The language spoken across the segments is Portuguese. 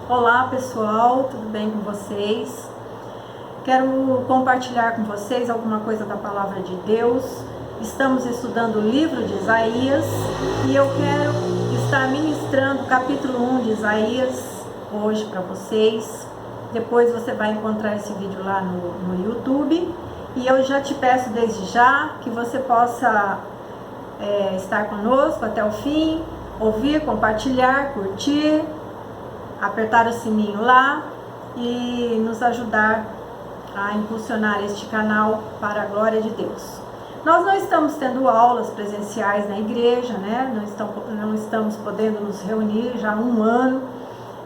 Olá pessoal, tudo bem com vocês? Quero compartilhar com vocês alguma coisa da palavra de Deus. Estamos estudando o livro de Isaías e eu quero estar ministrando o capítulo 1 de Isaías hoje para vocês. Depois você vai encontrar esse vídeo lá no YouTube e eu já te peço desde já que você possa estar conosco até o fim, ouvir, compartilhar, curtir, apertar o sininho lá e nos ajudar a impulsionar este canal para a glória de Deus. Nós não estamos tendo aulas presenciais na igreja, né? Não estamos podendo nos reunir já há um ano,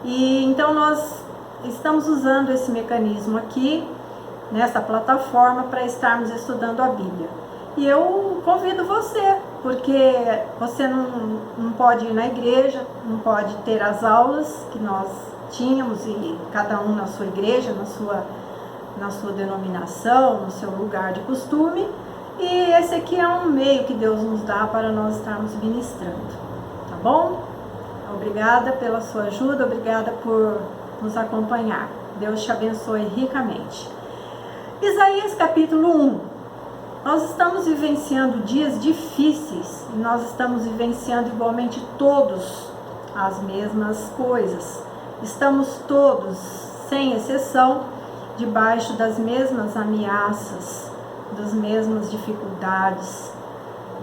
e então nós estamos usando esse mecanismo aqui, nessa plataforma, para estarmos estudando a Bíblia. E eu convido você, porque você não pode ir na igreja, não pode ter as aulas que nós tínhamos, e cada um na sua igreja, na sua denominação, no seu lugar de costume. E esse aqui é um meio que Deus nos dá para nós estarmos ministrando, tá bom? Obrigada pela sua ajuda, obrigada por nos acompanhar. Deus te abençoe ricamente. Isaías capítulo 1. Nós estamos vivenciando dias difíceis e nós estamos vivenciando igualmente todos as mesmas coisas. Estamos todos, sem exceção, debaixo das mesmas ameaças, das mesmas dificuldades,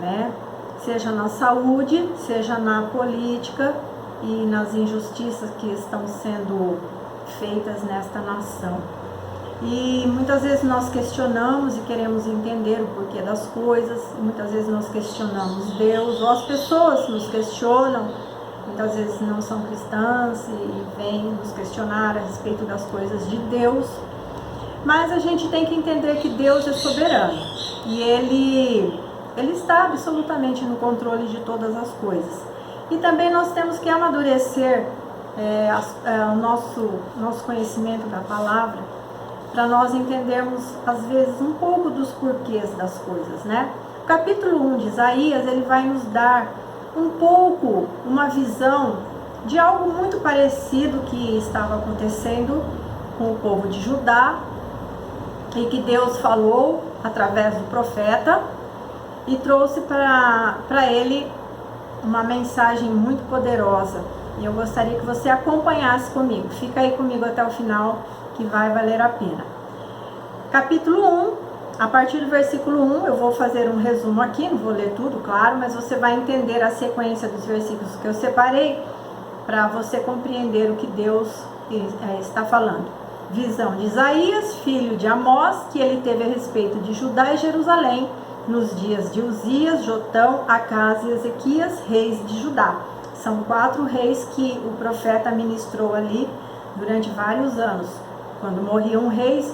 né? Seja na saúde, seja na política e nas injustiças que estão sendo feitas nesta nação. E muitas vezes nós questionamos e queremos entender o porquê das coisas, muitas vezes nós questionamos Deus, ou as pessoas nos questionam, muitas vezes não são cristãs e vêm nos questionar a respeito das coisas de Deus. Mas a gente tem que entender que Deus é soberano e Ele está absolutamente no controle de todas as coisas. E também nós temos que amadurecer o nosso conhecimento da palavra, para nós entendermos, às vezes, um pouco dos porquês das coisas, né? O capítulo 1 de Isaías, ele vai nos dar um pouco, uma visão de algo muito parecido que estava acontecendo com o povo de Judá, e que Deus falou através do profeta, e trouxe para ele uma mensagem muito poderosa. E eu gostaria que você acompanhasse comigo. Fica aí comigo até o final, que vai valer a pena. Capítulo 1, a partir do versículo 1, eu vou fazer um resumo aqui, não vou ler tudo, claro, mas você vai entender a sequência dos versículos que eu separei, para você compreender o que Deus está falando. Visão de Isaías, filho de Amós, que ele teve a respeito de Judá e Jerusalém, nos dias de Uzias, Jotão, Acás e Ezequias, reis de Judá. São 4 reis que o profeta ministrou ali durante vários anos. Quando morria um rei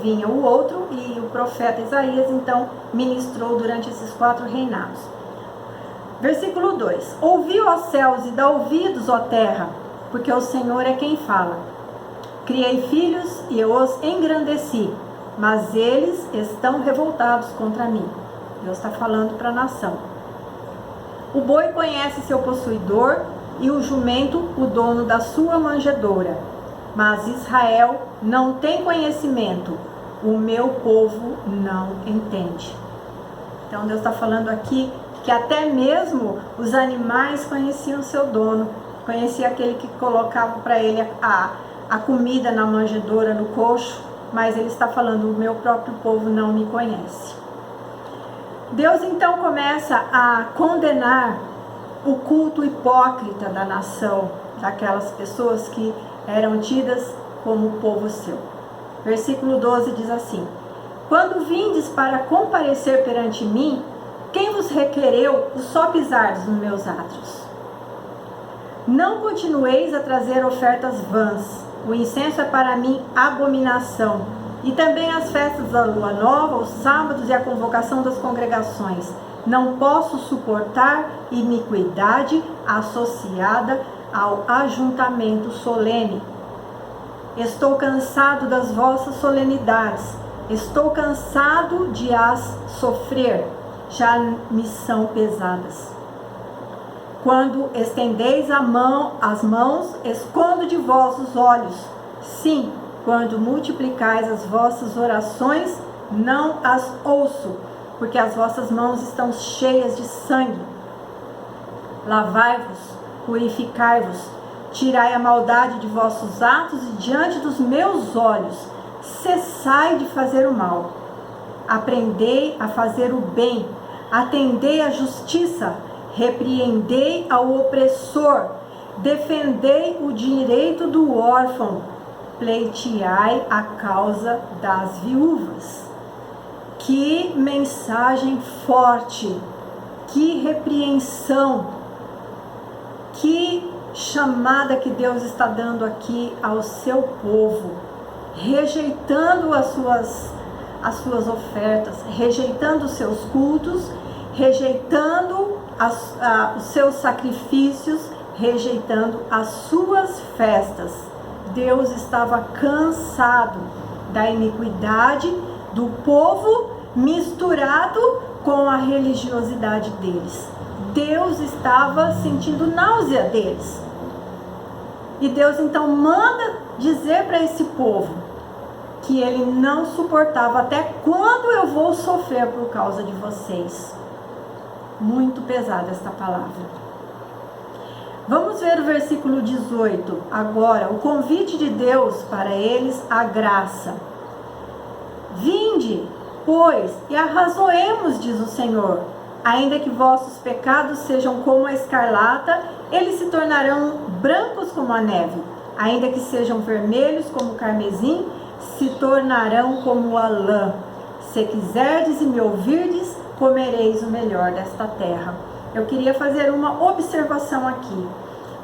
vinha o outro, e o profeta Isaías então ministrou durante esses 4 reinados. Versículo 2: Ouvi, ó céus, e dá ouvidos, ó terra, porque o Senhor é quem fala. Criei filhos e eu os engrandeci, mas eles estão revoltados contra mim. Deus está falando para a nação. O boi conhece seu possuidor e o jumento o dono da sua manjedoura. Mas Israel não tem conhecimento, o meu povo não entende. Então Deus está falando aqui que até mesmo os animais conheciam seu dono, conhecia aquele que colocava para ele a comida na manjedoura, no coxo, mas ele está falando, o meu próprio povo não me conhece. Deus então começa a condenar o culto hipócrita da nação, daquelas pessoas que eram tidas como povo seu. Versículo 12 diz assim: Quando vindes para comparecer perante mim, quem vos requereu o só pisardes nos meus átrios? Não continueis a trazer ofertas vãs. O incenso é para mim abominação, e também as festas da lua nova, os sábados e a convocação das congregações. Não posso suportar iniquidade associada ao ajuntamento solene. Estou cansado das vossas solenidades, estou cansado de as sofrer, já me são pesadas. Quando estendeis as mãos, escondo de vós os olhos. Sim, quando multiplicais as vossas orações, não as ouço, porque as vossas mãos estão cheias de sangue. Lavai-vos, purificai-vos, tirai a maldade de vossos atos e diante dos meus olhos, cessai de fazer o mal. Aprendei a fazer o bem, atendei a justiça, repreendei ao opressor, defendei o direito do órfão, pleiteai a causa das viúvas. Que mensagem forte, que repreensão, que chamada que Deus está dando aqui ao seu povo, rejeitando as suas ofertas, rejeitando os seus cultos, rejeitando os seus sacrifícios, rejeitando as suas festas. Deus estava cansado da iniquidade do povo misturado com a religiosidade deles. Deus estava sentindo náusea deles. E Deus então manda dizer para esse povo que ele não suportava. Até quando eu vou sofrer por causa de vocês? Muito pesada esta palavra. Vamos ver o versículo 18 agora, o convite de Deus para eles, a graça. Vinde, pois, e arrazoemos, diz o Senhor. Ainda que vossos pecados sejam como a escarlata, eles se tornarão brancos como a neve. Ainda que sejam vermelhos como o carmesim, se tornarão como a lã. Se quiserdes e me ouvirdes, comereis o melhor desta terra. Eu queria fazer uma observação aqui,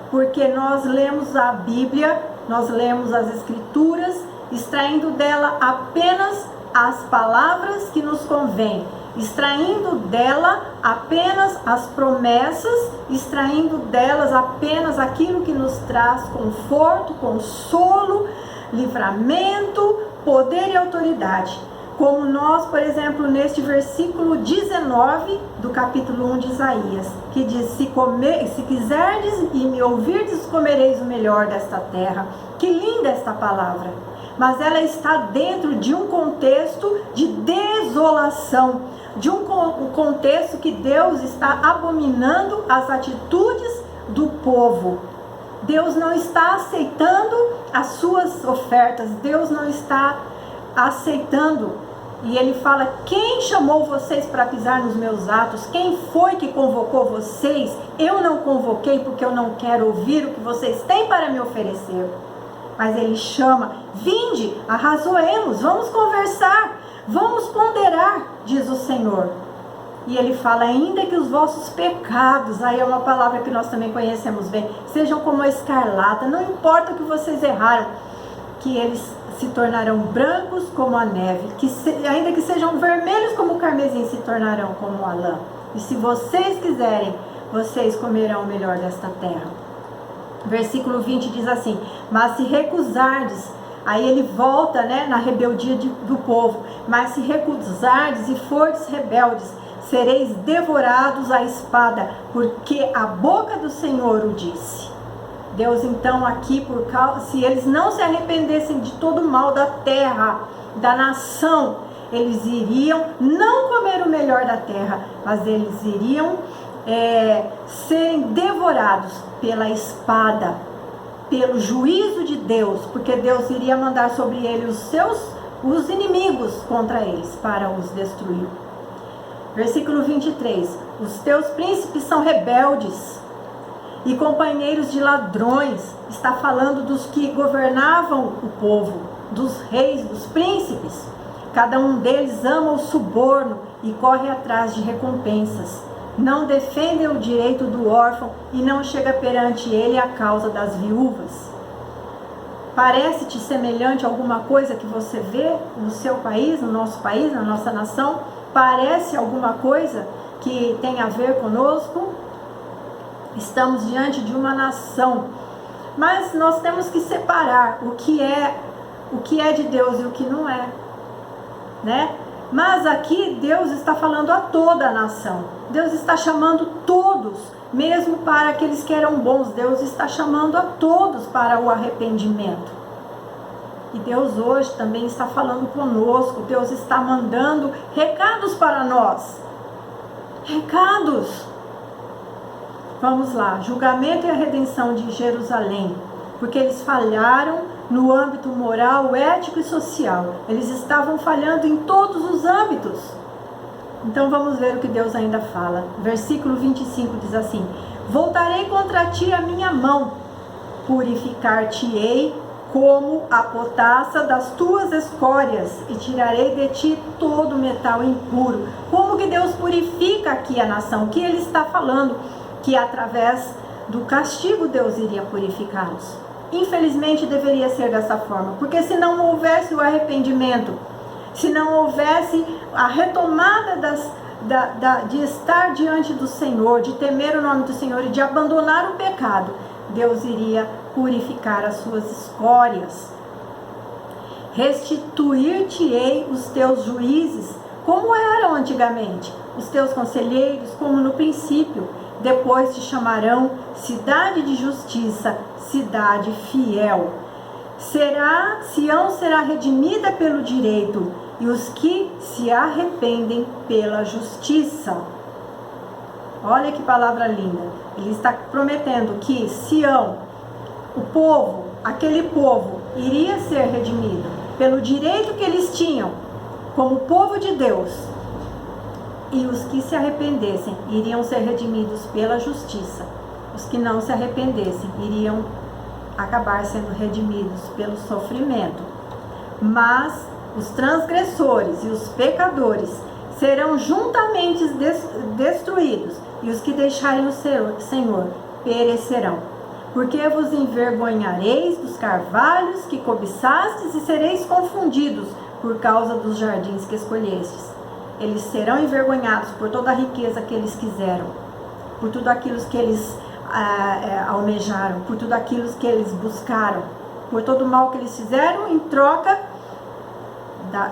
porque nós lemos a Bíblia, nós lemos as Escrituras, extraindo dela apenas as palavras que nos convêm, extraindo dela apenas as promessas, extraindo delas apenas aquilo que nos traz conforto, consolo, livramento, poder e autoridade. Como nós, por exemplo, neste versículo 19 do capítulo 1 de Isaías, que diz: se quiserdes e me ouvirdes, comereis o melhor desta terra. Que linda esta palavra! Mas ela está dentro de um contexto de desolação, de um contexto que Deus está abominando as atitudes do povo. Deus não está aceitando as suas ofertas, Deus não está aceitando. E ele fala: quem chamou vocês para pisar nos meus atos? Quem foi que convocou vocês? Eu não convoquei porque eu não quero ouvir o que vocês têm para me oferecer. Mas ele chama: vinde, arrazoemos, vamos conversar, vamos ponderar, diz o Senhor. E ele fala: ainda que os vossos pecados, aí é uma palavra que nós também conhecemos bem, sejam como a escarlata, não importa o que vocês erraram, que eles se tornarão brancos como a neve, ainda que sejam vermelhos como o carmesim, se tornarão como a lã. E se vocês quiserem, vocês comerão o melhor desta terra. Versículo 20 diz assim: mas se recusardes, aí ele volta, na rebeldia do povo, mas se recusardes e fordes rebeldes, sereis devorados à espada, porque a boca do Senhor o disse. Deus então aqui, se eles não se arrependessem de todo o mal da terra, da nação, eles iriam não comer o melhor da terra, mas eles iriam serem devorados pela espada, pelo juízo de Deus, porque Deus iria mandar sobre eles os inimigos contra eles para os destruir. Versículo 23: os teus príncipes são rebeldes e companheiros de ladrões. Está falando dos que governavam o povo, dos reis, dos príncipes. Cada um deles ama o suborno e corre atrás de recompensas. Não defendem o direito do órfão e não chega perante ele a causa das viúvas. Parece-te semelhante a alguma coisa que você vê no seu país, no nosso país, na nossa nação? Parece alguma coisa que tem a ver conosco? Estamos diante de uma nação, mas nós temos que separar o que é de Deus e o que não é, Mas aqui Deus está falando a toda a nação. Deus está chamando todos mesmo para aqueles que eram bons. Deus está chamando a todos para o arrependimento. E Deus hoje também está falando conosco. Deus está mandando recados para nós. Recados. Vamos lá. Julgamento e a redenção de Jerusalém. Porque eles falharam no âmbito moral, ético e social. Eles estavam falhando em todos os âmbitos. Então vamos ver o que Deus ainda fala. Versículo 25 diz assim: voltarei contra ti a minha mão, purificar-te-ei como a potassa das tuas escórias, e tirarei de ti todo metal impuro. Como que Deus purifica aqui a nação? Que ele está falando que através do castigo Deus iria purificá-los. Infelizmente deveria ser dessa forma, porque se não houvesse o arrependimento, se não houvesse a retomada de estar diante do Senhor, de temer o nome do Senhor e de abandonar o pecado, Deus iria purificar as suas escórias. Restituir-te-ei os teus juízes, como eram antigamente, os teus conselheiros, como no princípio. Depois te chamarão cidade de justiça, cidade fiel. Sião será redimida pelo direito, e os que se arrependem pela justiça. Olha que palavra linda. Ele está prometendo que Sião, o povo, aquele povo, iria ser redimido pelo direito que eles tinham como povo de Deus. E os que se arrependessem iriam ser redimidos pela justiça. Os que não se arrependessem iriam acabar sendo redimidos pelo sofrimento. Mas os transgressores e os pecadores serão juntamente destruídos, e os que deixarem o Senhor perecerão. Porque vos envergonhareis dos carvalhos que cobiçastes e sereis confundidos por causa dos jardins que escolhestes. Eles serão envergonhados por toda a riqueza que eles quiseram, por tudo aquilo que eles almejaram, por tudo aquilo que eles buscaram, por todo o mal que eles fizeram em troca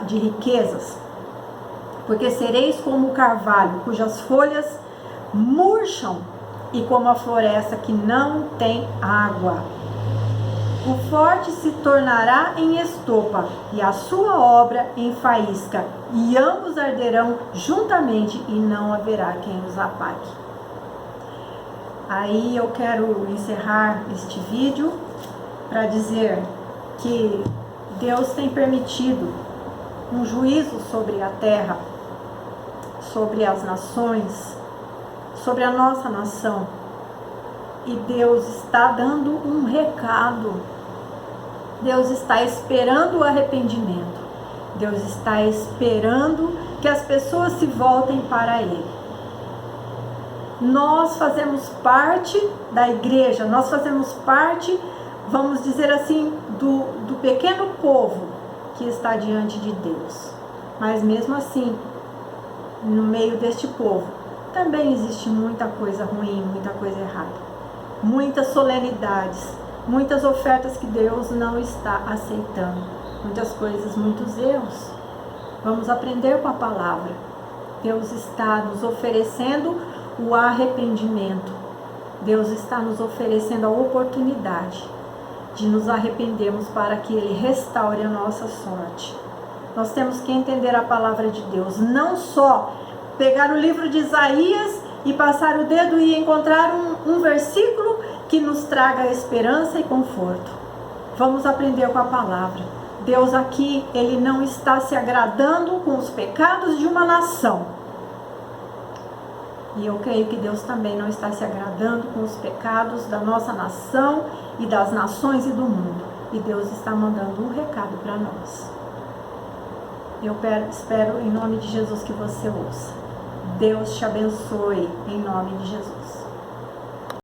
de riquezas. Porque sereis como o carvalho, cujas folhas murcham, e como a floresta que não tem água. O forte se tornará em estopa, e a sua obra em faísca, e ambos arderão juntamente, e não haverá quem os apague. Aí eu quero encerrar este vídeo para dizer que Deus tem permitido um juízo sobre a terra, sobre as nações, sobre a nossa nação. E Deus está dando um recado. Deus está esperando o arrependimento. Deus está esperando que as pessoas se voltem para Ele. Nós fazemos parte da igreja, nós fazemos parte, vamos dizer assim, do pequeno povo que está diante de Deus. Mas mesmo assim, no meio deste povo, também existe muita coisa ruim, muita coisa errada. Muitas solenidades, muitas ofertas que Deus não está aceitando. Muitas coisas, muitos erros. Vamos aprender com a palavra. Deus está nos oferecendo o arrependimento. Deus está nos oferecendo a oportunidade de nos arrependermos para que Ele restaure a nossa sorte. Nós temos que entender a palavra de Deus, não só pegar o livro de Isaías e passar o dedo e encontrar um versículo que nos traga esperança e conforto. Vamos aprender com a palavra. Deus aqui, Ele não está se agradando com os pecados de uma nação. E eu creio que Deus também não está se agradando com os pecados da nossa nação e das nações e do mundo. E Deus está mandando um recado para nós. Eu espero em nome de Jesus que você ouça. Deus te abençoe em nome de Jesus.